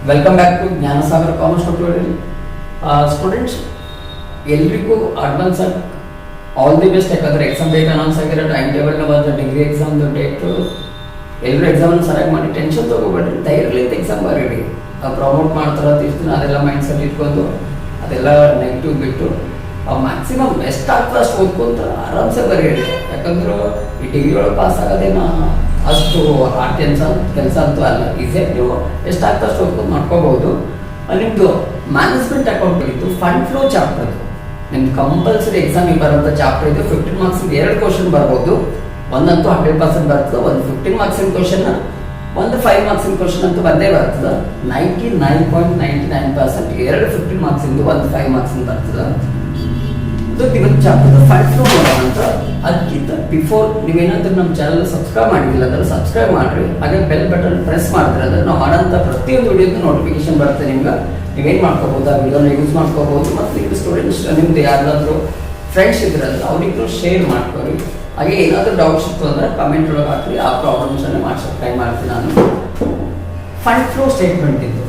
Welcome back to Jnanasagara commerce tutorial. Students ಎಲ್ರಿಗೂ advance ಆಗಿ all the best. ಯಾಕಂದರೆ exam date announce ಆಗಿರೋ time ಟೇಬಲ್ನ ಬಂದು ಡಿಗ್ರಿ ಎಕ್ಸಾಮ್ದು ಡೇಟು ಎಲ್ಲರೂ ಎಕ್ಸಾಮನ್ನು ಸರಿಯಾಗಿ ಮಾಡಿ ಟೆನ್ಷನ್ ತೊಗೋಬೇಡ್ರಿ. ಧೈರ್ಯಲಿಂದ ಎಕ್ಸಾಮ್ ಬರೀರಿ. ಪ್ರಮೋಟ್ ಮಾಡ್ತಾರ ದಿನ ಅದೆಲ್ಲ ಮೈಂಡ್ ಸೆಟ್ ಇಟ್ಕೊಂಡು ಅದೆಲ್ಲ ನೆಗೆಟಿವ್ ಬಿಟ್ಟು ಮ್ಯಾಕ್ಸಿಮಮ್ ಎಷ್ಟಾಗ್ತದೆ ಅಷ್ಟು ಓದ್ಕೊಂತ ಆರಾಮ್ಸೆ ಬರೀರಿ. ಯಾಕಂದ್ರೆ ಈ ಡಿಗ್ರಿ ಒಳಗೆ ಪಾಸ್ ಆಗೋದೇನ ಅಷ್ಟು ಹಾರ್ಡ್ ಕೆಲಸ ಅಂತೂ ಅಲ್ಲ. ಈಸಿಯಾಗಿ ನೀವು ಎಷ್ಟಾಗ್ತದೆ ಅಷ್ಟು ಓದ್ಕೊಂಡು ಮಾಡ್ಕೋಬಹುದು. ನಿಮ್ಮದು ಮ್ಯಾನೇಜ್ಮೆಂಟ್ ಅಕೌಂಟ್ ಇತ್ತು ಫಂಡ್ ಫ್ಲೋ ಚಾಪ್ಟರ್, ನಿಮ್ದು ಕಂಪಲ್ಸರಿ ಎಕ್ಸಾಮಿಗೆ ಬರುವಂಥ ಚಾಪ್ಟರ್ ಇದು. 15 ಮಾರ್ಕ್ಸ್ 2 ಕ್ವಶನ್ ಬರ್ಬೋದು. ಒಂದಂತೂ 100% ಬರ್ತದೆ, ಒಂದು 15 ಮಾರ್ಕ್ಸಿನ ಕ್ವಶನ್, ಒಂದು 5 ಮಾರ್ಕ್ಸಿನ ಕ್ವಶನ್ ಅಂತೂ ಬಂದೇ ಬರ್ತದೆ. 99.99% 2 15 ಮಾರ್ಕ್ಸಿಂದು, ಒಂದು 5 ಮಾರ್ಕ್ಸಿಂದ ಬರ್ತದೆ. ಇದು ಇವತ್ತು ಚಾಪ್ಟರ್ ಫಂಡ್ ಫ್ಲೋ ಅಂತ. ಅದಕ್ಕಿಂತ ಬಿಫೋರ್ ನೀವೇನಾದ್ರೂ ನಮ್ಮ ಚಾನಲ್ ಸಬ್ಸ್ಕ್ರೈಬ್ ಮಾಡಿಲ್ಲ ಅಂದ್ರೆ ಸಬ್ಸ್ಕ್ರೈಬ್ ಮಾಡಿರಿ. ಹಾಗೆ ಬೆಲ್ ಬಟನ್ ಪ್ರೆಸ್ ಮಾಡಿದ್ರೆ ಅಂದ್ರೆ ನಾವು ಮಾಡೋಂಥ ಪ್ರತಿಯೊಂದು ವಿಡಿಯೋದು ನೋಟಿಫಿಕೇಶನ್ ಬರುತ್ತೆ ನಿಮ್ಗೆ. ನೀವೇನು ಮಾಡ್ಕೋಬೋದು, ಆ ವಿಡಿಯೋನ ಯೂಸ್ ಮಾಡ್ಕೋಬೋದು. ಮತ್ತು ನೀವು ಸ್ಟೂಡೆಂಟ್ಸ್ ನಿಮ್ದು ಯಾರಾದರೂ ಫ್ರೆಂಡ್ಸ್ ಇದ್ರಲ್ಲ ಅವ್ರಿಗೂ ಶೇರ್ ಮಾಡ್ಕೊರಿ. ಹಾಗೆ ಏನಾದರೂ ಡೌಟ್ಸ್ ಇತ್ತು ಅಂದ್ರೆ ಕಮೆಂಟ್ ಒಳಗೆ ಹಾಕಿ, ಆ ಪ್ರಾಬ್ಲಮ್ಸನ್ನೇ ಮಾಡ್ಸೋಕೆ ಟ್ರೈ ಮಾಡ್ತೀನಿ ನಾನು. ಫಂಡ್ ಫ್ಲೋ ಸ್ಟೇಟ್ಮೆಂಟ್ ಇದು.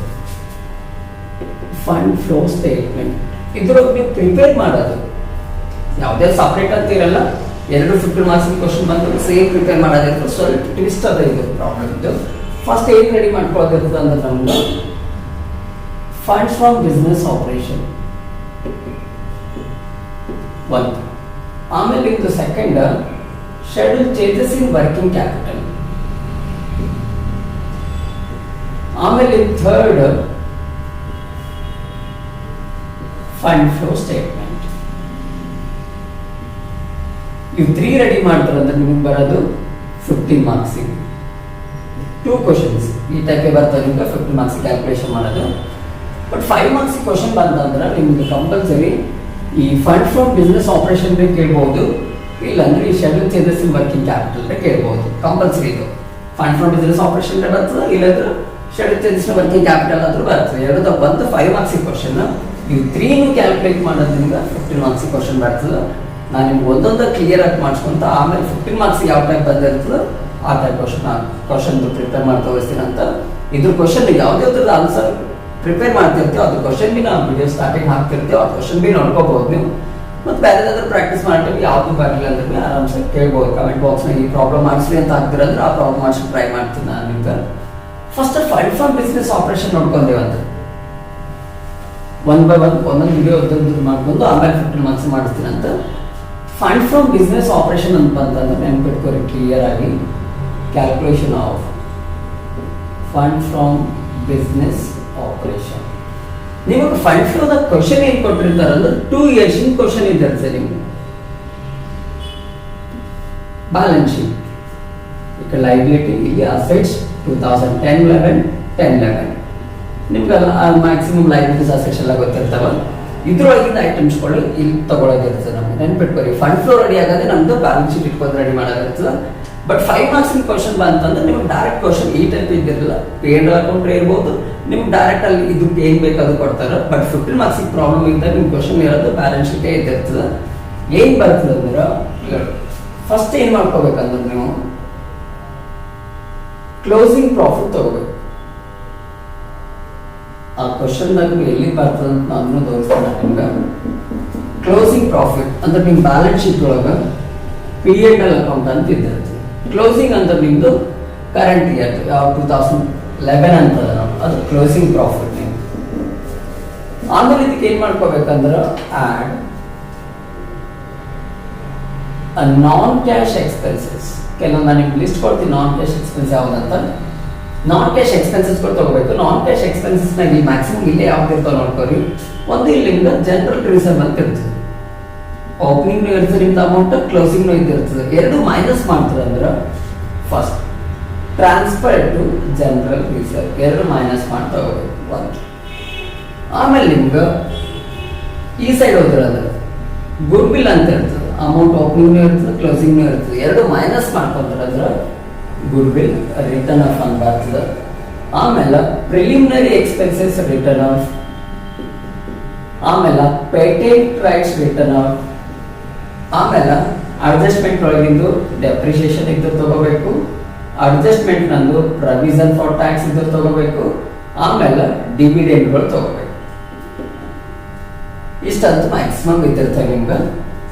ಫಂಡ್ ಫ್ಲೋ ಸ್ಟೇಟ್ಮೆಂಟ್ ಇದ್ರೊಳಗೆ ನೀವು ಪ್ರಿಪೇರ್ ಮಾಡೋದು ಯಾವುದೇ ಸಪ್ರೇಟ್ ಅಂತ ಇರಲ್ಲ. 2 15 ಮಾರ್ಕ್ಸಿನ ಕ್ವಶನ್ ಬಂದು ಸೇಮ್ ಪ್ರಿಪೇರ್ ಮಾಡೋದಿರ್ತದೆ. ಸ್ವಲ್ಪ ಟ್ವಿಸ್ಟ್ ಅದ ಇದು ಪ್ರಾಬ್ಲಮ್ ಇದು. ಫಸ್ಟ್ ಏನು ರೆಡಿ ಮಾಡ್ಕೊಳ್ಳೋದಿರ್ತದೆ ಅಂದ್ರೆ ನಮ್ಗೆ ಫಂಡ್ಸ್ ಫ್ರಮ್ ಬಿಸ್ನೆಸ್ ಆಪರೇಷನ್ ಒಂದು. ಆಮೇಲೆ ಇದು second schedule changes in working capital. ಆಮೇಲೆ ಥರ್ಡ್ ಫಂಡ್ ಫ್ಲೋ ಸ್ಟೇಟ್ಮೆಂಟ್. ಇವು 3 ರೆಡಿ ಮಾಡ್ತಾರೆ ಅಂದ್ರೆ ನಿಮ್ಗೆ ಬರೋದು 15 ಮಾರ್ಕ್ಸಿಗೆ 2 ಕ್ವಶನ್ಸ್ ಈ ಟೈಪೇ ಬರ್ತದೆ ನಿಮ್ಗೆ 15 ಮಾರ್ಕ್ಸ್ ಕ್ಯಾಲ್ಕುಲೇಷನ್ ಮಾಡೋದು. ಬಟ್ 5 ಮಾರ್ಕ್ಸ್ ಕ್ವಶನ್ ಬಂತಂದ್ರೆ ನಿಮ್ಗೆ ಕಂಪಲ್ಸರಿ ಈ ಫಂಡ್ ಫ್ರಮ್ ಬಿಸ್ನೆಸ್ ಆಪರೇಷನ್ ಕೇಳ್ಬೋದು, ಇಲ್ಲಾಂದ್ರೆ ಈ schedule changes in working capital ಕೇಳ್ಬೋದು. ಕಂಪಲ್ಸರಿ ಇದು ಫಂಡ್ ಫ್ರಮ್ ಬಿಸ್ನೆಸ್ ಆಪರೇಷನ್ ಬರ್ತದೆ, ಇಲ್ಲಾಂದ್ರೆ schedule changes in working capital ಆದ್ರೂ ಬರ್ತದೆ. ಎರಡು ಬಂದು 5 ಮಾರ್ಕ್ಸ್ ಕ್ವಶನ್. ಇವು 3 ಕ್ಯಾಲ್ಕುಲೇಟ್ ಮಾಡೋದು ನಿಮ್ಗೆ 15 ಮಾರ್ಕ್ಸ್ ಕ್ವಶನ್ ಬರ್ತದೆ. ನಾನು ನಿಮ್ಗೆ ಒಂದೊಂದು ಕ್ಲಿಯರ್ ಆಗಿ ಮಾಡಿಸ್ಕೊಂತ ಆಮೇಲೆ 15 ಮಾರ್ಕ್ಸ್ ಯಾವ ಟೈಪ್ ಬಂದಿರ್ತದೆ ಆ ಟೈಪ್ ಕ್ವಶನ್ ಪ್ರಿಪೇರ್ ಮಾಡಿ ತೋರಿಸ್ತೀನಿ ಅಂತ. ಇದ್ರ ಕ್ವಶನ್ ಯಾವುದ್ಯಾವ್ದು ಆನ್ಸರ್ ಪ್ರಿಪೇರ್ ಮಾಡ್ತಿರ್ತೀವಿ ಅದು ಕ್ವಶನ್ ಬಿ ನಾವು ವಿಡಿಯೋ ಸ್ಟಾರ್ಟಿಂಗ್ ಹಾಕ್ತಿರ್ತೀವಿ, ಆ ಕ್ವಶನ್ ಬಿ ನೋಡ್ಕೋಬಹುದು ನೀವು. ಮತ್ತು ಬೇರೆ ಏನಾದರೂ ಪ್ರಾಕ್ಟೀಸ್ ಮಾಡ್ತೀವಿ, ಯಾವುದು ಬರಲಿಲ್ಲ ಅಂದ್ರೆ ಆರಾಮ್ಸೆ ಕೇಳ್ಬೋದು ಕಮೆಂಟ್ ಬಾಕ್ಸ್ನಾಗ. ಈ ಪ್ರಾಬ್ಲಮ್ ಮಾಡಿಸ್ಲಿ ಅಂತ ಹಾಕ್ತಿರಂದ್ರೆ ಆ ಪ್ರಾಬ್ಲಮ್ ಮಾಡಿಸಿ ಟ್ರೈ ಮಾಡ್ತೀನಿ ನಾನು ನಿಮ್ಗೆ. First fund from business operation ನೋಡ್ಕೊಂಡೇವಂತ ಒನ್ ಬೈ ಒಂದೊಂದು ವಿಡಿಯೋ ಮಾಡ್ಕೊಂಡು ಆಮೇಲೆ 15 ಮಾರ್ಕ್ಸ್ ಮಾಡಿಸ್ತೀನಿ ಅಂತ. ಫಂಡ್ ಫ್ರಮ್ ಬಿಸ್ನೆಸ್ ಆಪರೇಷನ್ ಅಂತ ಬಂತಂದ್ರೆ ನೆನ್ಪಿಟ್ಕೋರಿ ಕ್ಲಿಯರ್ ಆಗಿ. Calculation of fund from business operation. ನಿಮಗೆ ಫಂಡ್ ಫ್ಲೋದ ಕ್ವಶನ್ ಏನು ಕೊಟ್ಟಿರ್ತಾರೆ ಅಂದ್ರೆ 2 years ಕ್ವಶನ್ ಇದ್ದಿರ್ತದೆ ನಿಮ್ಗೆ. ಬ್ಯಾಲೆನ್ಸ್ ಶೀಟ್ ಈಗ ಲೈಬಿಲಿಟಿ, ಇಲ್ಲಿ ಅಸೆಟ್ಸ್ 2010-11 10-11 ನಿಮ್ಗೆಲ್ಲ ಮ್ಯಾಕ್ಸಿಮಮ್ ಲೈಬಿಲಿಟೀಸ್ ಅಸೆಟ್ಸ್ ಎಲ್ಲ ಗೊತ್ತಿರ್ತಾವ. ಇದ್ರೊಳಗಿಂದ ಐಟಮ್ಸ್ಗಳು ಇಲ್ಲಿ ತಗೊಳ್ಳೋದಿರ್ತದೆ. ನಮ್ಗೆ ನೆನ್ಪಿಟ್ಕೊರಿ ಫಂಡ್ ಫ್ಲೋ ರೆಡಿ ಆಗೋದೇ ನಮ್ದು ಬ್ಯಾಲೆನ್ಸ್ ಶೀಟ್ ಇಟ್ಕೊಂಡು ರೆಡಿ ಮಾಡೋದಿರ್ತದೆ. ಬಟ್ 5 ಮಾರ್ಕ್ಸಿನ ಕ್ವಶನ್ ಬಂತಂದ್ರೆ ನಿಮ್ಗೆ ಡೈರೆಕ್ಟ್ ಕ್ವಶನ್ ಈ ಟೈಪ್ ಇದ್ದಿರಲ್ಲ. P&L ಅಕೌಂಟ್ ಇರ್ಬೋದು, ನಿಮ್ಗೆ ಡೈರೆಕ್ಟ್ ಅಲ್ಲಿ ಇದು ಏನ್ ಬೇಕಾದ್ರೂ ಕೊಡ್ತಾರೆ. ಬಟ್ 15 ಮಾರ್ಕ್ಸಿಗೆ ಪ್ರಾಬ್ಲಮ್ ಇದ್ದಾಗ ನಿಮ್ ಕ್ವಶನ್ ಇರೋದು ಬ್ಯಾಲೆನ್ಸ್ ಶೀಟೇ ಇದ್ದಿರ್ತದೆ. ಏನ್ ಬರ್ತದೆ ಅಂದ್ರೆ ಫಸ್ಟ್ ಏನ್ ಮಾಡ್ಕೋಬೇಕಂದ್ರೆ ನೀವು ಕ್ಲೋಸಿಂಗ್ ಪ್ರಾಫಿಟ್ ತಗೋಬೇಕು. ಆ ಕ್ವಶನ್ದಾಗ ಎಲ್ಲಿ ಬರ್ತದೆ ಅಂತ ನಾನು ತೋರಿಸ್ತೀನಿ ನಿಮ್ಗೆ. ಕ್ಲೋಸಿಂಗ್ ಪ್ರಾಫಿಟ್ ಅಂದ್ರೆ ನಿಮ್ ಬ್ಯಾಲೆನ್ಸ್ ಶೀಟ್ ಒಳಗೆ P&L ಅಕೌಂಟ್ ಅಂತ ಇದ್ದಿರ್ತದೆ. ಕ್ಲೋಸಿಂಗ್ ಅಂದ್ರೆ ನಿಮ್ದು ಕರೆಂಟ್ ಇಯರ್ ಯಾವ 2011 ಅಂತದ ಅದು ಕ್ಲೋಸಿಂಗ್ ಪ್ರಾಫಿಟ್ ನೀವು. ಆಮೇಲೆ ಇದಕ್ಕೆ ಏನ್ ಮಾಡ್ಕೋಬೇಕಂದ್ರೆ ಆಡ್ ನಾನ್ ಕ್ಯಾಶ್ ಎಕ್ಸ್ಪೆನ್ಸಸ್. ಕೆಲವೊಂದು ನಾನು ನಿಮ್ಗೆ ಲಿಸ್ಟ್ ಕೊಡ್ತೀನಿ ನಾನ್ ಕ್ಯಾಶ್ ಎಕ್ಸ್ಪೆನ್ಸ್ ಯಾವ್ದಂತ. ನಾನ್ ಕ್ಯಾಶ್ ಎಕ್ಸ್ಪೆನ್ಸಸ್ ತಗೋಬೇಕು. ನಾನ್ ಕ್ಯಾಶ್ ಎಕ್ಸ್ಪೆನ್ಸಸ್ ನಾಗ ಇಲ್ಲಿ ಮ್ಯಾಕ್ಸಿಮಮ್ ಇಲ್ಲೇ ಯಾವ್ದು ಇರ್ತಾವ ನೋಡ್ಕೋರಿ. ಒಂದು ಇಲ್ಲಿಂದ ಜನರಲ್ ರಿಸರ್ವ್ ಅಂತ ಇರ್ತದೆ. ಓಪನಿಂಗ್ ಇರ್ತದೆ ನಿಮ್ದು ಅಮೌಂಟ್, ಕ್ಲೋಸಿಂಗ್ ಇದ್ದಿರ್ತದೆ. 2 ಮೈನಸ್ ಮಾಡ್ತಾರೆ ಅಂದ್ರೆ first transfer to general reserve 2 minus ಮಾಡಿ ತಗೋಬೇಕು ಒಂದು. ಆಮೇಲೆ ನಿಮ್ಗೆ ಈ ಸೈಡ್ ಹೋದ್ರೆ ಅಂದ್ರೆ ಗುಡ್ ಬಿಲ್ ಅಂತ ಇರ್ತದೆ. ಅಮೌಂಟ್ ಓಪನಿಂಗ್ ಇರ್ತದೆ, ಕ್ಲೋಸಿಂಗ್ ಇರ್ತದೆ. 2 ಮೈನಸ್ ಮಾಡ್ಕೊಂತಾರೆ ಅಂದ್ರೆ ಗುಡ್ ಬಿಲ್ ರಿಟರ್ನ್ ಆಫ್ ಅಂತ ಬರ್ತದೆ. ಆಮೇಲೆ ಪ್ರಿಲಿಮಿನರಿ ಎಕ್ಸ್ಪೆನ್ಸಸ್ ರಿಟರ್ನ್ ಆಫ್, ಆಮೇಲೆ ಪೇಟೆಂಟ್ ರೈಟ್ಸ್ ರಿಟರ್ನ್ ಆಫ್, ಆಮೇಲೆ ಅಡ್ಜಸ್ಟ್ಮೆಂಟ್ ಒಳಗಿಂದು ಡೆಪ್ರಿಸಿಯೇಷನ್ ಇದ್ದು ತಗೋಬೇಕು. ಅಡ್ಜಸ್ಟ್ಮೆಂಟ್ ನಂದು ಪ್ರೊವಿಷನ್ ಫಾರ್ ಟ್ಯಾಕ್ಸ್ ಇದ್ದು ತಗೋಬೇಕು. ಆಮೇಲೆ ಡಿವಿಡೆಂಡ್ಗಳು ತಗೋಬೇಕು. ಇಷ್ಟಂತೂ ಮ್ಯಾಕ್ಸಿಮಮ್ ಇದ್ದಿರ್ತವೆ ನಿಮ್ಗೆ.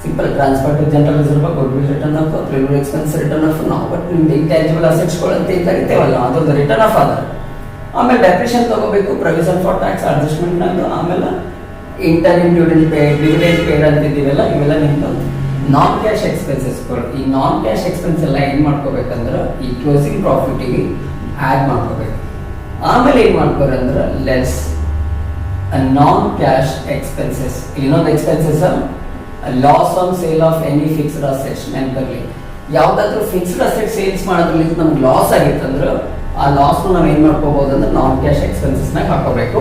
Simple transfer to general reserve, goodwill written off, preliminary expense written off, ನಾವು ಬಟ್ ನಿಮ್ಗೆ ಇಂಟ್ಯಾಂಜಿಬಲ್ ಅಸೆಟ್ಸ್ಗಳು ಅಂತ ಏನು ಕರಿತೇವಲ್ಲ ಅದ್ರದ್ದು ರಿಟರ್ನ್ ಆಫ್ ಆದ. ಆಮೇಲೆ ಡೆಪ್ರಿಷನ್ ತಗೋಬೇಕು, ಪ್ರೊವಿಷನ್ ಫಾರ್ ಟ್ಯಾಕ್ಸ್ ಅಡ್ಜಸ್ಟ್ಮೆಂಟ್ ಅಂತ, ಆಮೇಲೆ ಇಂಟರ್ಮ್ ಡಿವಿಡೆಂಡ್ ಪೇಡ್ ಅಂತಿದ್ದೀವಲ್ಲ ಇವೆಲ್ಲ ನಿಮ್ದು ನಾನ್ ಕ್ಯಾಶ್ ಎಕ್ಸ್ಪೆನ್ಸಸ್ಗಳು. ಈ ನಾನ್ ಕ್ಯಾಶ್ ಎಕ್ಸ್ಪೆನ್ಸ್ ಎಲ್ಲ ಏನು ಮಾಡ್ಕೋಬೇಕಂದ್ರೆ ಈ ಕ್ಲೋಸಿಂಗ್ ಪ್ರಾಫಿಟಿಗೆ ಆ್ಯಡ್ ಮಾಡ್ಕೋಬೇಕು. ಆಮೇಲೆ ಏನು ಮಾಡ್ಕೋರಿ ಅಂದ್ರೆ ಲೆಸ್ ನಾನ್ ಕ್ಯಾಶ್ ಎಕ್ಸ್ಪೆನ್ಸಸ್. ಇನ್ನೊಂದು expenses loss on sale of any fixed assets. ನೆನಪಲ್ಲಿ ಯಾವ್ದಾದ್ರು ಫಿಕ್ಸ್ಡ್ ಅಸೆಟ್ ಸೇಲ್ಸ್ ಮಾಡೋದ್ರಲ್ಲಿ ನಮ್ಗೆ ಲಾಸ್ ಆಗಿತ್ತಂದ್ರೆ ಆ ಲಾಸ್ನ ನಾವು ಏನು ಮಾಡ್ಕೋಬಹುದು ಅಂದ್ರೆ ನಾನ್ ಕ್ಯಾಶ್ ಎಕ್ಸ್ಪೆನ್ಸಸ್ನಾಗ ಹಾಕೋಬೇಕು.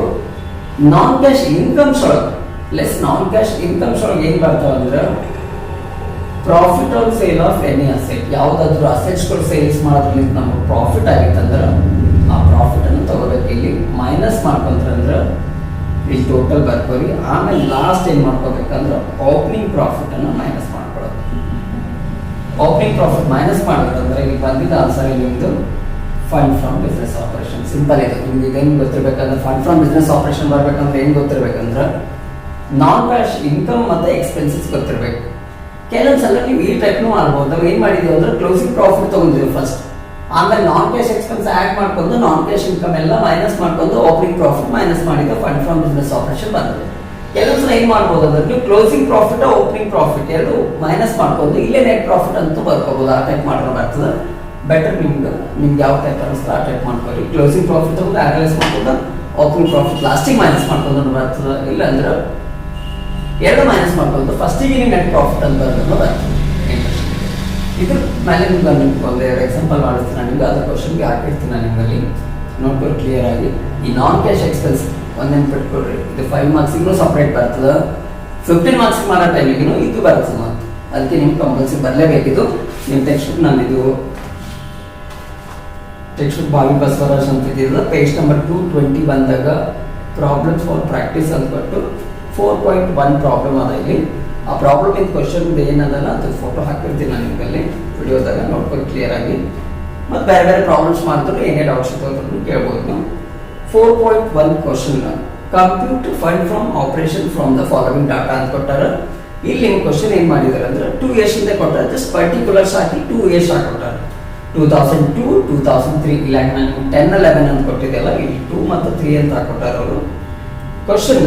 ನಾನ್ ಕ್ಯಾಶ್ ಇನ್ಕಮ್ಸ್ ಒಳಗೆ ಲೆಸ್ ನಾನ್ ಕ್ಯಾಶ್ ಇನ್ಕಮ್ಸ್ ಒಳಗೆ ಏನು ಬರ್ತಾವ ಅಂದ್ರೆ profit on sale of any asset. ಯಾವ್ದಾದ್ರು ಅಸೆಟ್ಸ್ಗಳು ಸೇಲ್ಸ್ ಮಾಡೋದ್ರಲ್ಲಿ ನಮ್ಗೆ ಪ್ರಾಫಿಟ್ ಆಗಿತ್ತಂದ್ರೆ ಆ ಪ್ರಾಫಿಟ್ ಅನ್ನು ತಗೋಬೇಕು. ಇಲ್ಲಿ ಮೈನಸ್ ಮಾಡ್ಕೊಂಡ್ರೆ ಇಲ್ಲಿ ಟೋಟಲ್ ಬರ್ಕೋರಿ. ಆಮೇಲೆ ಲಾಸ್ಟ್ ಏನ್ ಮಾಡ್ಕೋಬೇಕಂದ್ರೆ ಓಪನಿಂಗ್ ಪ್ರಾಫಿಟ್ ಅನ್ನು ಮೈನಸ್ ಮಾಡ್ಕೊಳ್ಳೋದು. ಓಪನಿಂಗ್ ಪ್ರಾಫಿಟ್ ಮೈನಸ್ ಮಾಡೋದಂದ್ರೆ ಇಲ್ಲಿ ಬಂದಿದ್ದ ಆನ್ಸರ್ ನಿಮ್ದು fund from business operation. Simple ಇದೆ. ನಿಮ್ಗೆ ಇದೇನು ಗೊತ್ತಿರ್ಬೇಕಂದ್ರೆ ಫಂಡ್ ಫ್ರಮ್ ಬಿಸ್ನೆಸ್ ಆಪರೇಷನ್ ಬರ್ಬೇಕಂದ್ರೆ ಏನ್ ಗೊತ್ತಿರ್ಬೇಕಂದ್ರೆ ನಾನ್ ಕ್ಯಾಶ್ ಇನ್ಕಮ್ ಮತ್ತೆ ಎಕ್ಸ್ಪೆನ್ಸಸ್ ಗೊತ್ತಿರ್ಬೇಕು. ಕೆಲವೊಂದ್ಸಲ ನೀವು ಈ ಟೈಪ್ನು ಮಾಡ್ಬೋದು. ನಾವು ಏನ್ ಮಾಡಿದೀವಿ ಅಂದ್ರೆ ಕ್ಲೋಸಿಂಗ್ ಪ್ರಾಫಿಟ್ ತಗೊಂಡಿದ್ದೀವಿ ಫಸ್ಟ್, ಆಮೇಲೆ ನಾನ್ ಕ್ಯಾಶ್ ಎಕ್ಸ್ಪೆನ್ಸ್ ಆಡ್ ಮಾಡ್ಕೊಂಡು ನಾನ್ ಕ್ಯಾಶ್ ಇನ್ಕಮ್ ಎಲ್ಲ ಮೈನಸ್ ಮಾಡ್ಕೊಂಡು ಓಪನಿಂಗ್ ಪ್ರಾಫಿಟ್ ಮೈನಸ್ ಮಾಡಿದ್ದು ಫಂಡ್ ಫ್ರಮ್ ಬಿಸ್ನೆಸ್ ಆಪರೇಷನ್ ಬಂದಿದೆ. ಕೆಲವೊಂದ್ಸಲ ಏನ್ ಮಾಡ್ಬೋದು ಅಂದ್ರೆ ನೀವು ಕ್ಲೋಸಿಂಗ್ ಪ್ರಾಫಿಟ್ ಓಪನಿಂಗ್ ಪ್ರಾಫಿಟ್ ಎರಡು ಮೈನಸ್ ಮಾಡ್ಕೊಂಡು ಇಲ್ಲೇ ನೆಟ್ ಪ್ರಾಫಿಟ್ ಅಂತೂ ಬರ್ಕೋಬಹುದು. ಆ ಟೈಪ್ ಮಾಡಿದ್ರೆ ಬರ್ತದೆ ಬೆಟರ್. ನಿಮ್ಗೆ ಯಾವ ಟೈಪ್ ಅನಿಸ್ತದೆ ಆ ಟೈಪ್ ಮಾಡ್ಕೊಳ್ಳಿ. ಕ್ಲೋಸಿಂಗ್ ಪ್ರಾಫಿಟ್ ತಗೊಂಡು ಆನಲೈಸ್ ಮಾಡ್ಕೊಂಡು ಓಪನಿಂಗ್ ಪ್ರಾಫಿಟ್ ಲಾಸ್ಟಿಗೆ ಮೈನಸ್ ಮಾಡ್ಕೊಂಡು ಬರ್ತದೆ. ಇಲ್ಲ ಅಂದ್ರೆ ಎರಡು ಮೈನಸ್ ಮಾಡ್ಕೊಂಡು ಫಸ್ಟಿಗೆ ನೀವು ನೆಟ್ ಪ್ರಾಫಿಟ್ ಅಂತ ಬರ್ತದೆ. ಇದ್ರ ಮೇಲೆ ನಿಮ್ಗೆ ಒಂದು ಎರಡು ಎಕ್ಸಾಂಪಲ್ ಮಾಡಿಸ್ತೀನಿ ನಿಮ್ಗೆ. ಅದ್ರ ಕ್ವಶನ್ಗೆ ಹಾಕಿರ್ತೀನಿ ನಾನು ನಿಮ್ಮಲ್ಲಿ ನೋಡ್ಕೊಂಡು ಕ್ಲಿಯರ್ ಆಗಿ. ಈ ನಾನ್ ಕ್ಯಾಶ್ ಎಕ್ಸ್ಪೆನ್ಸ್ ಒಂದೇನು ಬಿಟ್ಕೊಡ್ರಿ. ಇದು 5 ಮಾರ್ಕ್ಸಿಗೂ ಸಪ್ರೇಟ್ ಬರ್ತದೆ, 15 ಮಾರ್ಕ್ಸಿಗೆ ಮಾಡೋ ಟೈಮಿಗೂ ಇದು ಬರ್ತದೆ. ಅಂತ ಅದಕ್ಕೆ ನಿಮ್ಗೆ ಕಂಪಲ್ಸರಿ ಬರಲೇಬೇಕಿದು. ನಿಮ್ಮ ಟೆಕ್ಸ್ಟ್ ಬುಕ್ ನಂದಿದ್ದು ಟೆಕ್ಸ್ಟ್ ಬುಕ್ ಬಾವಿ ಬಸವರಾಜ್ ಅಂತ ಇದ್ದಿದ್ದು ಪೇಜ್ ನಂಬರ್ 220 ಬಂದಾಗ ಪ್ರಾಬ್ಲಮ್ಸ್ ಫಾರ್ ಪ್ರಾಕ್ಟೀಸ್ ಅಂದ್ಬಿಟ್ಟು 4.1 ಪ್ರಾಬ್ಲಮ್ ಅದ. ಇಲ್ಲಿ ಆ ಪ್ರಾಬ್ಲಮ್ ಇನ್ ಕ್ವಶನ್ ಏನದಲ್ಲ ಅದು ಫೋಟೋ ಹಾಕಿರ್ತೀನಿ ನಾನು ನಿಮ್ಮಲ್ಲಿ ವಿಡಿಯೋದಾಗ ನೋಡ್ಕೊಂಡು ಕ್ಲಿಯರ್ ಆಗಿ. ಮತ್ತು ಬೇರೆ ಬೇರೆ ಪ್ರಾಬ್ಲಮ್ಸ್ ಮಾಡಿದ್ರು ಏನೇ ಡೌಟ್ಸ್ ಇತ್ತು ಕೇಳ್ಬೋದು ನೀವು. 4.1 question compute fund from operation from the following data ಅಂತ ಕೊಟ್ಟಾರ. ಇಲ್ಲಿ ನಿಮ್ಮ ಕ್ವಶನ್ ಏನು ಮಾಡಿದಾರೆ ಅಂದ್ರೆ 2 years ಇಂದ ಕೊಟ್ಟಾರೆ. ಜಸ್ಟ್ ಪರ್ಟಿಕ್ಯುಲರ್ಸ್ ಹಾಕಿ 2 years ಹಾಕೊಟ್ಟಾರೆ. 2002, 2003 ಇಲ್ಲ ನಾನು 10, 11 ಅಂತ ಕೊಟ್ಟಿದ್ದೆಲ್ಲ ಇಲ್ಲಿ 2 ಮತ್ತು 3 ಅಂತ ಹಾಕೊಟ್ಟಾರ ಅವರು. Question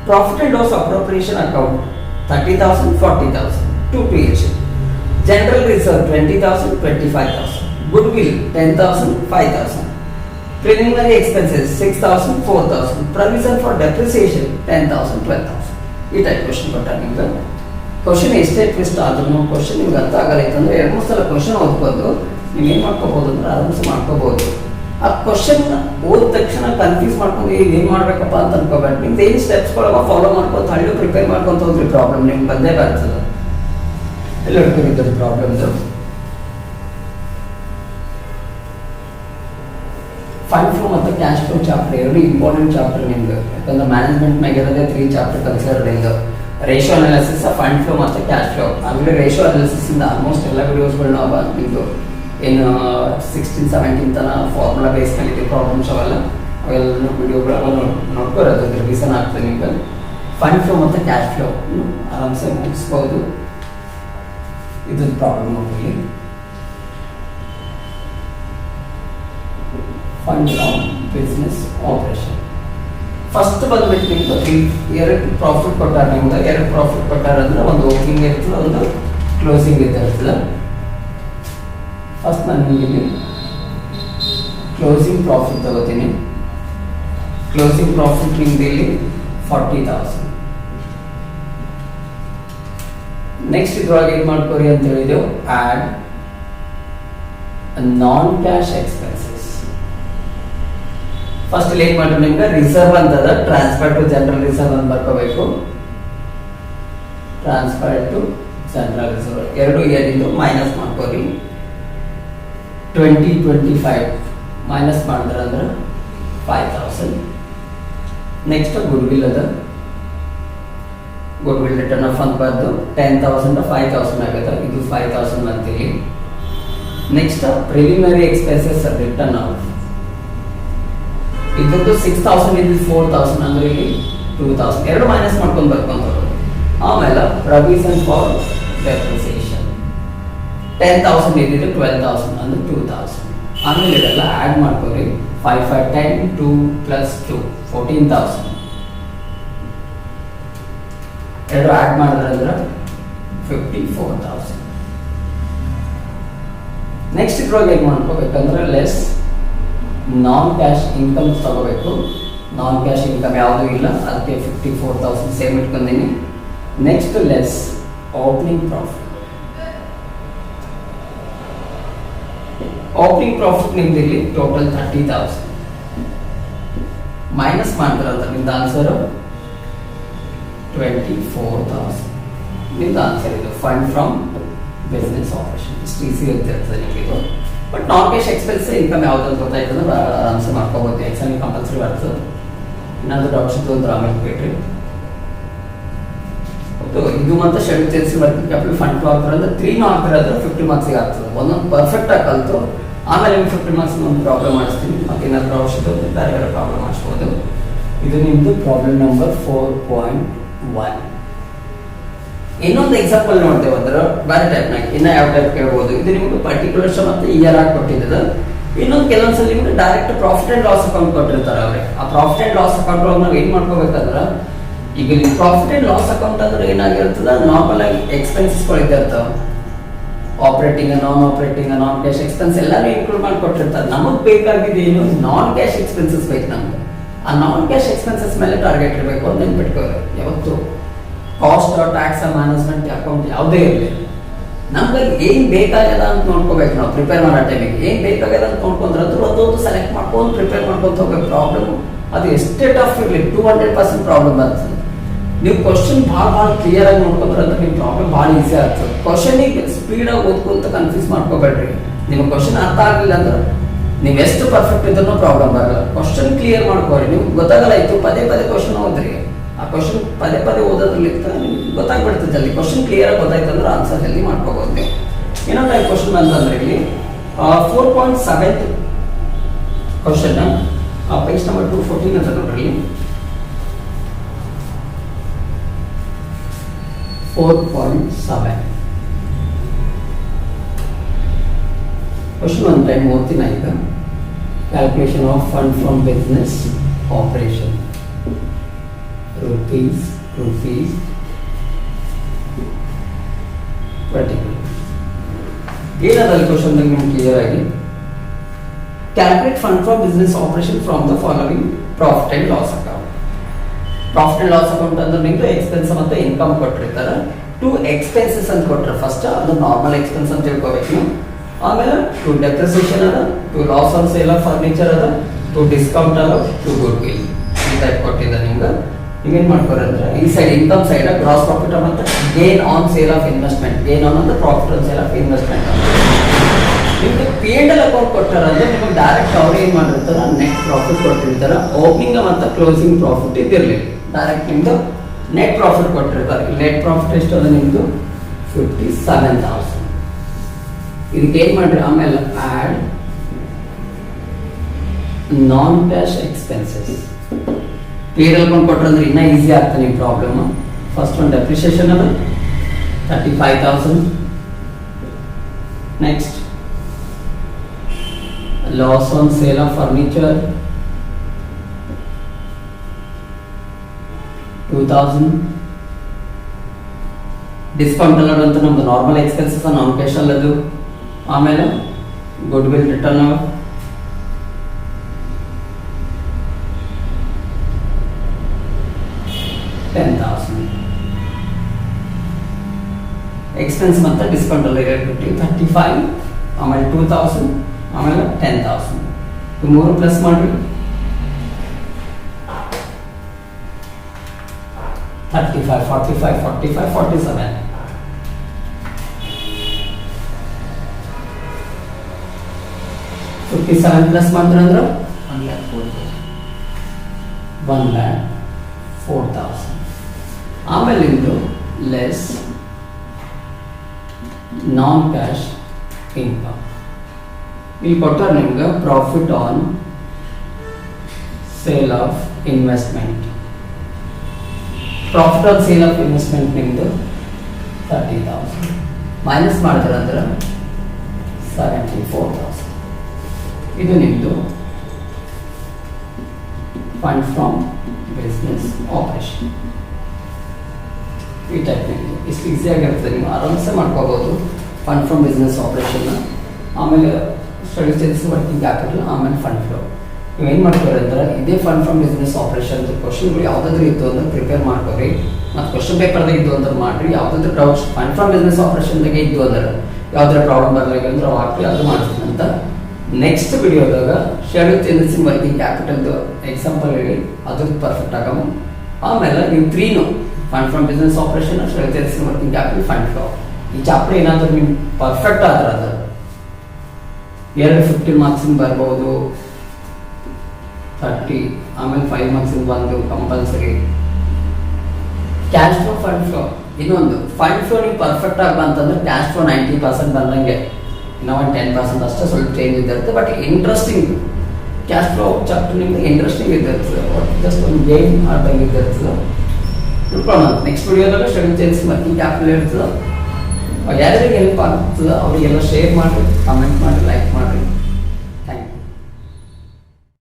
profit and loss appropriation account 30,000, 40,000 2 years. General reserve 20,000, 25,000. Goodwill 10,000, 5,000. Preliminary expenses 6,000, 4,000. Provision for depreciation 10,000, 12,000. ಈ ಟೈಪ್ ಕ್ವಶನ್ ಕೊಟ್ಟಾರೆ ನಿಮ್ಗೆ. ಕ್ವಶನ್ ಎಷ್ಟೇ ಟ್ವಿಸ್ಟ್ ಆದ್ರೂ ಕ್ವಶನ್ ನಿಮ್ಗೆ ಅರ್ಥ ಆಗಲ್ಲ ಅಂತಂದ್ರೆ 2-3 ಸಲ ಕ್ವಶನ್ ಓದ್ಕೊಂಡು ನೀವು ಏನು ಮಾಡ್ಕೋಬಹುದು ಅಂದ್ರೆ ಆರಾಮ್ಸೆ ಮಾಡ್ಕೋಬಹುದು. ಆ ಕ್ವಶನ್ ಓದ ತಕ್ಷಣ ಕನ್ಫ್ಯೂಸ್ ಮಾಡ್ಕೊಂಡು ಏನ್ ಮಾಡ್ಬೇಕಪ್ಪ ಅಂತ ಅನ್ಕೋಬೇಡ. ನಿಮ್ದು ಏನು ಸ್ಟೆಪ್ಸ್ಗಳವ ಫಾಲೋ ಮಾಡ್ಕೊಂಡು ಹಳ್ಳಿ ಪ್ರಿಪೇರ್ ಮಾಡ್ಕೊಂತ ಹೋದ್ರಿ ಪ್ರಾಬ್ಲಮ್ ನಿಮ್ಗೆ ಬಂದೇ ಬರ್ತದೆ. ಎಲ್ಲ ಹಿಡ್ಕೊಂಡಿದ್ದು ಪ್ರಾಬ್ಲಮ್ದು ಫಂಡ್ ಫ್ಲೋ ಮತ್ತು ಕ್ಯಾಶ್ ಫ್ಲೋ ಚಾಪ್ಟರ್ ಎರಡು ಇಂಪಾರ್ಟೆಂಟ್ ಚಾಪ್ಟರ್ ನಿಮ್ಗೆ. ಯಾಕಂದ್ರೆ ಮ್ಯಾನೇಜ್ಮೆಂಟ್ ಮ್ಯಾಗ ಇರೋದೇ 3 ಚಾಪ್ಟರ್ ಕನ್ಸಿಡರ್ ಇದು. ರೇಷಿಯೋ ಅನಾಲಿಸಿಸ್, ಫಂಡ್ ಫ್ಲೋ ಮತ್ತು ಕ್ಯಾಶ್ ಫ್ಲೋ. ಆಮೇಲೆ ರೇಷಿಯೋ ಅನಾಲಿಸಿಸ್ ಇಂದ ಆಲ್ಮೋಸ್ಟ್ ಎಲ್ಲ ವಿಡಿಯೋಸ್ಗಳು ನಾವು ನಿಮ್ದು ಏನು 16, 17 ತನ ಫಾರ್ಮುಲಾ ಬೇಸ್ ಮೇಲೆ ಪ್ರಾಬ್ಲಮ್ಸ್ ಅವೆಲ್ಲ ವಿಡಿಯೋಗಳು ನೋಡ್ಕೋರೋದು ರಿವಿಷನ್ ಆಗ್ತದೆ ನಿಮ್ಗೆ. ಫಂಡ್ ಫ್ಲೋ ಮತ್ತು ಕ್ಯಾಶ್ ಫ್ಲೋ ಆರಾಮ್ಸೆ ಮುಗಿಸ್ಬೋದು. ಇದು ಪ್ರಾಬ್ಲಮ್ ನೋಡ್ಕೊಳ್ಳಿ. Fund from business operation first ಬಂದ್ಬಿಟ್ಟು ನಿಮ್ದು 2 ಪ್ರಾಫಿಟ್ ಕೊಟ್ಟಾರ. ನಿಮ್ಗೆ 2 ಪ್ರಾಫಿಟ್ ಕೊಟ್ಟಾರ ಅಂದ್ರೆ ಒಂದು ಓಪನಿಂಗ್ ಇರ್ತದೆ, ಒಂದು ಕ್ಲೋಸಿಂಗ್ ಇರ್ತದೆ. ಫಸ್ಟ್ ನಾನು ನಿಮಗೆ ಕ್ಲೋಸಿಂಗ್ ಪ್ರಾಫಿಟ್ ತಗೋತೀನಿ. ಕ್ಲೋಸಿಂಗ್ ಪ್ರಾಫಿಟ್ ನಿಮ್ದು ಇಲ್ಲಿ 40,000. ನೆಕ್ಸ್ಟ್ ಇದ್ರೊಳಗೆ ಏನು ಮಾಡ್ಕೋರಿ ಅಂತ ಹೇಳಿದೆವು, add non cash expenses. First ಇಲ್ಲಿ ಏನು ಮಾಡ್ರಿ ನಿಮ್ಗೆ ರಿಸರ್ವ್ ಅಂತದ ಟ್ರಾನ್ಸ್ಫರ್ ಟು ಜನರಲ್ ರಿಸರ್ವ್ ಅಂತ ಬರ್ಕೋಬೇಕು. Transfer to general reserve 2 year minus ಮಾಡ್ಕೋರಿ. 2025 ಮೈನಸ್ ಮಾಡಿದ್ರೆ ಅಂದ್ರೆ 5,000. ನೆಕ್ಸ್ಟ್ ಗುಡ್ವಿಲ್ ಅದ, ಗುಡ್ವಿಲ್ ರಿಟರ್ನ್ ಆಫ್ ಅಂತ ಬರ್ದು 10,000 5,000 ಆಗುತ್ತೆ. ಇದು 5,000 ಬಂತೀವಿ. Next preliminary expenses written off ಇದ್ರದ್ದು 6000 ಇದು 4000 ಅಂದ್ರೆ ಇಲ್ಲಿ 2000 ಎರಡು ಮೈನಸ್ ಮಾಡ್ಕೊಂಡು ಬರ್ಕೊಂತ ಹೋಗೋದು. ಆಮೇಲೆ ಪ್ರೊವಿಷನ್ ಫಾರ್ ಡೆಪ್ರಿಸಿಯೇಷನ್ 10000 ಇದ್ದಿದ್ದು 12000 ಅಂದ್ರೆ 2000. ಆಮೇಲೆ ಇದೆಲ್ಲ ಆಡ್ ಮಾಡ್ಕೊರಿ 5 5 10 2 plus 2 14,000 ಎರಡು ಆಡ್ ಮಾಡಿದ್ರೆ 54,000. ನೆಕ್ಸ್ಟ್ ಇದ್ರೊಳಗೆ ಏನು ಮಾಡ್ಕೋಬೇಕಂದ್ರೆ ಲೆಸ್ ನಾನ್ ಕ್ಯಾಶ್ ಇನ್ಕಮ್ ತಗೋಬೇಕು. ನಾನ್ ಕ್ಯಾಶ್ ಇನ್ಕಮ್ ಯಾವುದೂ ಇಲ್ಲ, ಅದಕ್ಕೆ 54,000 ಸೇಮ್ ಇಟ್ಕೊಂಡಿನಿ. Next less opening profit. Opening profit ನಿಮ್ದು ಇಲ್ಲಿ ಟೋಟಲ್ 30,000 ಮೈನಸ್ ಮಾಡ್ತಾರಂತ ನಿಮ್ದು ಆನ್ಸರ್ 24,000. ನಿಮ್ದು ಆನ್ಸರ್ ಇದು ಫಂಡ್ ಫ್ರಮ್ ಬಿಸ್ನೆಸ್ ಆಪರೇಷನ್. ಇಷ್ಟು ಈಸಿ ಇರ್ತದೆ ನಿಮಗೆ ಇದು. But non cash expense income ಯಾವ್ದು ಅಂತ ಗೊತ್ತಾಯ್ತಂದ್ರೆ ಆನ್ಸರ್ ಮಾಡ್ಕೋಬೋದು. ಎಕ್ಸಾಮ್ ಕಂಪಲ್ಸರಿ ಬರ್ತದೆ. ಇನ್ನೊಂದು ಡೌಟ್ಸ್ ಇತ್ತು ಅಂದ್ರೆ ಆಮೇಲೆ ಕೇಳ್ರಿ. ಇದು ಮತ್ತೆ ಶೆಡ್ಯೂಲ್ ಸೇರಿಸಿ ವರ್ಕಿಂಗ್ ಕ್ಯಾಪಿಟಲ್ ಫಂಡ್ ಫ್ಲೋ ಆಗ್ತಾರೆ ಅಂದ್ರೆ 3 ಆಗ್ತಾರೆ ಅಂದ್ರೆ 50 ಮಾರ್ಕ್ಸಿಗೆ ಆಗ್ತದೆ. ಒಂದೊಂದು ಪರ್ಫೆಕ್ಟ್ ಆಗಿ ಕಲ್ತು ಆಮೇಲೆ ನಿಮ್ಗೆ 50 ಮಾರ್ಕ್ಸ್ ಒಂದು ಪ್ರಾಬ್ಲಮ್ ಮಾಡಿಸ್ತೀನಿ. ಮತ್ತೆ ಏನಾದ್ರು ಅವಶ್ಯಕತೆ ಇದ್ದರೆ ಬೇರೆ ಬೇರೆ ಪ್ರಾಬ್ಲಮ್ ಮಾಡಿಸ್ಬೋದು. ಇದು ನಿಮ್ಮದು ಪ್ರಾಬ್ಲಮ್ ನಂಬರ್ 4.1. ಇನ್ನೊಂದು ಎಕ್ಸಾಂಪಲ್ ನೋಡ್ತೇವೆ ಅಂದ್ರೆ ಬೇರೆ ಟೈಪ್ನಾಗ ಇನ್ನ ಯಾವ ಟೈಪ್ ಕೇಳ್ಬೋದು. ಇದು ನಿಮ್ಗೆ ಪರ್ಟಿಕ್ಯುಲರ್ಸ್ ಮತ್ತೆ ಇಯರ್ ಆಗಿ ಕೊಟ್ಟಿದ್ದದ. ಇನ್ನೊಂದು ಕೆಲವೊಂದ್ಸಲ ನಿಮ್ಗೆ direct profit and loss account ಕೊಟ್ಟಿರ್ತಾರೆ ಅವ್ರೆ. ಆ ಪ್ರಾಫಿಟ್ ಅಂಡ್ ಲಾಸ್ ಅಕೌಂಟ್ ಒಳಗೆ ನಾವು ಏನ್ ಮಾಡ್ಕೋಬೇಕಂದ್ರೆ, ಈಗ ನೀವು ಪ್ರಾಫಿಟ್ ಅಂಡ್ ಲಾಸ್ ಅಕೌಂಟ್ ಅಂದ್ರೆ ಏನಾಗಿರ್ತದ, ನಾರ್ಮಲ್ ಆಗಿ ಎಕ್ಸ್ಪೆನ್ಸಸ್ಗಳು ಇದ್ದಿರ್ತಾವ. Operating, non operating, non cash expense ಎಲ್ಲಾನು ಇನ್ಕ್ಲೂಡ್ ಮಾಡಿ ಕೊಟ್ಟಿರ್ತಾರೆ. ನಮಗ್ ಬೇಕಾಗಿದ್ದು ಏನು, ನಾನ್ ಕ್ಯಾಶ್ ಎಕ್ಸ್ಪೆನ್ಸಸ್ ಬೇಕು ನಮ್ಗೆ. ಆ ನಾನ್ ಕ್ಯಾಶ್ ಎಕ್ಸ್ಪೆನ್ಸಸ್ ಮೇಲೆ ಟಾರ್ಗೆಟ್ ಇರಬೇಕು ಅಂತ ನೆನ್ಪಿಟ್ಕೋಬೇಕು ಯಾವತ್ತು. ಕಾಸ್ಟ್ ಟ್ಯಾಕ್ಸ್ ಮ್ಯಾನೇಜ್ಮೆಂಟ್ ಅಕೌಂಟ್ ಯಾವುದೇ ಇರಲಿ, ನಮ್ಗೆ ಏನ್ ಬೇಕಾಗ್ಯದ ಅಂತ ನೋಡ್ಕೋಬೇಕು. ನಾವು ಪ್ರಿಪೇರ್ ಮಾಡೋ ಟೈಮಿಗೆ ಏನ್ ಬೇಕಾಗ್ಯದ ಅಂತ ನೋಡ್ಕೊಂಡ್ರೆ ಅದೊಂದು ಸೆಲೆಕ್ಟ್ ಮಾಡ್ಕೊಂಡು ಪ್ರಿಪೇರ್ ಮಾಡ್ಕೊಂತ ಹೋಗ್ಬೇಕು. ಪ್ರಾಬ್ಲಮ್ ಅದು ಎಷ್ಟೇ ಟಫ್ ಇರಲಿ 200% ಪ್ರಾಬ್ಲಮ್ ಬರ್ತದೆ. ನೀವು ಕ್ವಶನ್ ಭಾಳ ಕ್ಲಿಯರ್ ಆಗಿ ನೋಡ್ಕೊಂಡ್ರೆ ಅಂದ್ರೆ ನಿಮ್ಮ ಪ್ರಾಬ್ಲಮ್ ಭಾಳ ಈಸಿ ಆಗ್ತದೆ. ಕ್ವಶನಿಗೆ ಸ್ಪೀಡಾಗಿ ಓದ್ಕೊಂತ ಕನ್ಫ್ಯೂಸ್ ಮಾಡ್ಕೋಬೇಡ್ರಿ. ನಿಮ್ಗೆ ಕ್ವಶನ್ ಅರ್ಥ ಆಗಲಿಲ್ಲ ಅಂದ್ರೆ ನೀವು ಎಷ್ಟು ಪರ್ಫೆಕ್ಟ್ ಇದ್ರೂ ಪ್ರಾಬ್ಲಮ್ ಬರಲ್ಲ. ಕ್ವಶನ್ ಕ್ಲಿಯರ್ ಮಾಡ್ಕೋರಿ. ನಿಮ್ಗೆ ಗೊತ್ತಾಗಲ್ಲ ಆಯ್ತು ಪದೇ ಕ್ವಶನ್ ಓದ್ರಿ. ಆ ಕ್ವಶನ್ ಪದೇ ಓದೋದ್ರಲ್ಲಿ ನಿಮ್ಗೆ ಗೊತ್ತಾಗ್ಬಿಡ್ತದೆ ಜಲ್ದಿ. ಕ್ವಶನ್ ಕ್ಲಿಯರ್ ಆಗಿ ಗೊತ್ತಾಯ್ತು ಅಂದ್ರೆ ಆನ್ಸರ್ ಜಲ್ದಿ ಮಾಡ್ಕೋಬಹುದು ನೀವು. ಇನ್ನೊಂದು ಟೈಪ್ ಕ್ವಶನ್ ಅಂತಂದ್ರೆ ಇಲ್ಲಿ 4.7 ಕ್ವಶನ್ ಪೇಜ್ ನಂಬರ್ 214 ಅಂತ ನೋಡ್ರಿ. 4.7 ಕ್ವಶನ್ ಒನ್ ಟೈಮ್ ಓದ್ತೀನಿ ಈಗ. Calculation of fund from business operation rupees particular. ಏನದ ಕ್ವಶನ್ ನಿಮ್ಗೆ ಕ್ಲಿಯರ್ ಆಗಿ calculate fund from business operation from the following profit and loss account. Profit and loss account ಅಂದ್ರೆ ನಿಮ್ಗೆ expense ಮತ್ತೆ ಇನ್ಕಮ್ ಕೊಟ್ಟಿರ್ತಾರೆ. 2 expenses ಅಂತ ಕೊಟ್ಟರೆ ಫಸ್ಟ್ ಅದು ನಾರ್ಮಲ್ ಎಕ್ಸ್ಪೆನ್ಸ್ ಅಂತ ತಿಳ್ಕೊಬೇಕು. ಆಮೇಲೆ 2 ಡೆಪ್ರಿಸಿಯೇಷನ್ ಅದ, 2 loss on sale of furniture ಅದ, 2 ಡಿಸ್ಕೌಂಟ್ ಅದ, 2 ಗುಡ್ ವಿಲ್. ಈ ಟೈಪ್ ಕೊಟ್ಟಿದ್ದ ನಿಮ್ಗೆ. ನೀವೇನ್ ಮಾಡ್ಕೋರಂದ್ರೆ ಈ side income side gross profit ಮತ್ತೆ gain on sale of investment, gain on ಅಂದ್ರೆ profit on sale of investment. ನಿಮ್ಗೆ P&L ಅಕೌಂಟ್ ಕೊಟ್ಟಾರಂದ್ರೆ ನಿಮಗೆ ಡೈರೆಕ್ಟ್ ಅವ್ರು ಏನ್ ಮಾಡಿರ್ತಾರ ನೆಟ್ ಪ್ರಾಫಿಟ್ ಕೊಟ್ಟಿರ್ತಾರ. ಓಪನಿಂಗ್ ಮತ್ತೆ ಕ್ಲೋಸಿಂಗ್ ಪ್ರಾಫಿಟ್ ಇದಿರ್ಲಿ, ಡೈರೆಕ್ಟ್ ನಿಮ್ದು ನೆಟ್ ಪ್ರಾಫಿಟ್ ಕೊಟ್ಟಿರ್ತಾರೆ. ನೆಟ್ ಪ್ರಾಫಿಟ್ ಎಷ್ಟು ಅದ ನಿಮ್ದು 57,000. ಇದಕ್ಕೆ ಏನ್ ಮಾಡ್ರಿ ಆಮೇಲೆ add non cash expenses. P&L account ಕೊಟ್ಟರೆ ಇನ್ನ ಈಸಿ ಆಗ್ತದೆ ನಿಮ್ಮ ಪ್ರಾಬ್ಲಮ್. ಫಸ್ಟ್ ಒಂದು ಡೆಪ್ರಿಸಿಯೇಷನ್ ಅದ 35,000. Next loss on sale of furniture 2,000. Discount ಅಲ್ಲ ಅಂತ ನಮ್ದು ನಾರ್ಮಲ್ ಎಕ್ಸ್ಪೆನ್ಸಸ್ ನಾನ್ ಕ್ಯಾಶ್ ಅಲ್ಲದು. ಆಮೇಲೆ ಗುಡ್ ವಿಲ್ ರಿಟರ್ನ್ 10,000. ಎಕ್ಸ್ಪೆನ್ಸ್ ಮತ್ತೆ ಡಿಸ್ಕೌಂಟ್ ಅಲ್ಲ 35, ಆಮೇಲೆ 2,000, ಆಮೇಲೆ 10,000. ಮೂರು ಪ್ಲಸ್ ಮಾಡ್ರಿ 35, 45, 45, 47. 57 ಪ್ಲಸ್ ಮಾಡಿದ್ರೆ ಅಂದ್ರೆ 1,04,000. ಆಮೇಲೆ ಇದು ಲೆಸ್ ನಾನ್ ಕ್ಯಾಶ್ ಇನ್ಕಮ್. ಇಲ್ಲಿ ಕೊಟ್ಟಾರ ನಿಮ್ಗೆ profit on sale of investment. Profit on sale of investment ನಿಮ್ಮದು 30,000 ಮೈನಸ್ ಮಾಡಿದ್ರೆ ಅಂದ್ರೆ 74,000. ಇದು ನಿಮ್ಮದು ಫಂಡ್ ಫ್ರಮ್ ಬಿಸ್ನೆಸ್ ಆಪರೇಷನ್. ಈ ಟೈಪ್ ನಿಮ್ಮದು ಇಷ್ಟು ಈಸಿಯಾಗಿರ್ತದೆ, ನೀವು ಆರಾಮ್ಸೆ ಮಾಡ್ಕೋಬೋದು ಫಂಡ್ ಫ್ರಮ್ ಬಿಸ್ನೆಸ್ ಆಪರೇಷನ್ನ. ಆಮೇಲೆ ಸ್ಟಡಿ ಸೇಲ್ಸ್, ವರ್ಕಿಂಗ್ ಕ್ಯಾಪಿಟಲ್, ಆಮೇಲೆ ಫಂಡ್ ಫ್ಲೋ. ನೀವು ಏನು ಮಾಡ್ತೀರಿ ಅಂದ್ರೆ ಇದೇ ಫಂಡ್ ಫ್ರಮ್ ಬಿಸ್ನೆಸ್ ಆಪರೇಷನ್ ಕ್ವಶನ್ಗಳು ಯಾವುದಾದ್ರೂ ಇತ್ತು ಅಂದ್ರೆ ಪ್ರಿಪೇರ್ ಮಾಡ್ಕೋರಿ, ಮತ್ತು ಕ್ವಶನ್ ಪೇಪರ್ದಾಗ ಇದ್ದು ಅಂದ್ರೆ ಮಾಡಿರಿ. ಯಾವುದಾದ್ರೂ ಡೌಟ್ಸ್ ಫಂಡ್ ಫ್ರಮ್ ಬಿಸ್ನೆಸ್ ಆಪರೇಷನ್ದಾಗೆ ಇದ್ದು ಅಂದ್ರೆ ಯಾವ್ದಾರ ಪ್ರಾಬ್ಲಮ್ ಬರಲಿಲ್ಲ ಅಂದ್ರೆ ಹಾಕಿ ಅದು ಮಾಡ್ತೀನಿ ಅಂತ. ನೆಕ್ಸ್ಟ್ ವಿಡಿಯೋದಾಗ ಶೆಡ್ಯೂಲ್ ಚೇಂಜಸ್ ಇನ್ ವರ್ಕಿಂಗ್ ಕ್ಯಾಪಿಟಲ್ದು ಎಕ್ಸಾಂಪಲ್ ಹೇಳಿ ಅದ್ರದ್ದು ಪರ್ಫೆಕ್ಟ್ ಆಗಮ. ಆಮೇಲೆ ನೀವು 3 fund from business operation, schedule changes in working capital, fund flow. ಈ ಚಾಪ್ಟರ್ ಏನಾದರೂ ನಿಮ್ಗೆ ಪರ್ಫೆಕ್ಟ್ ಆದ್ರೆ ಅದು 15 ಮಾರ್ಕ್ಸಿಂದ ಬರ್ಬೋದು, 30, ಆಮೇಲೆ 5 ಮಾರ್ಕ್ಸಿಂದ ಒಂದು compulsory. Cash flow, fund flow. ಇನ್ನೊಂದು ಫಂಡ್ ಫ್ಲೋ ನೀವು ಪರ್ಫೆಕ್ಟ್ ಆಗಿ ಬಂತಂದ್ರೆ ಕ್ಯಾಶ್ ಫ್ಲೋ 90% ಬಂದಂಗೆ, ಇನ್ನೂ ಒಂದು 10% ಅಷ್ಟೇ ಸ್ವಲ್ಪ ಚೇಂಜ್ ಇದ್ದಿರುತ್ತೆ. But interesting cash flow chapter ನಿಮ್ಗೆ ಇಂಟ್ರೆಸ್ಟಿಂಗ್ ಇದ್ದಿರ್ತದೆ, ಜಸ್ಟ್ ಒಂದು ಗೇಮ್ ಆಡ್ದಂಗೆ ಇದ್ದಿರ್ತದೆ. ತಿಳ್ಕೊಳ್ಳೋಣ. ನೆಕ್ಸ್ಟ್ ವಿಡಿಯೋದಾಗ ಶೆಡ್ಯೂಲ್ ಚೇಂಜಸ್ ವರ್ಕಿಂಗ್ ಕ್ಯಾಪಿಟಲ್ ಇರ್ತದೆ. ಯಾರ್ಯಾರಿಗೆ ಹೆಲ್ಪ್ ಆಗ್ತದೆ ಅವರಿಗೆಲ್ಲ ಶೇರ್ ಮಾಡಿ, ಕಮೆಂಟ್ ಮಾಡಿ, ಲೈಕ್ ಮಾಡಿ.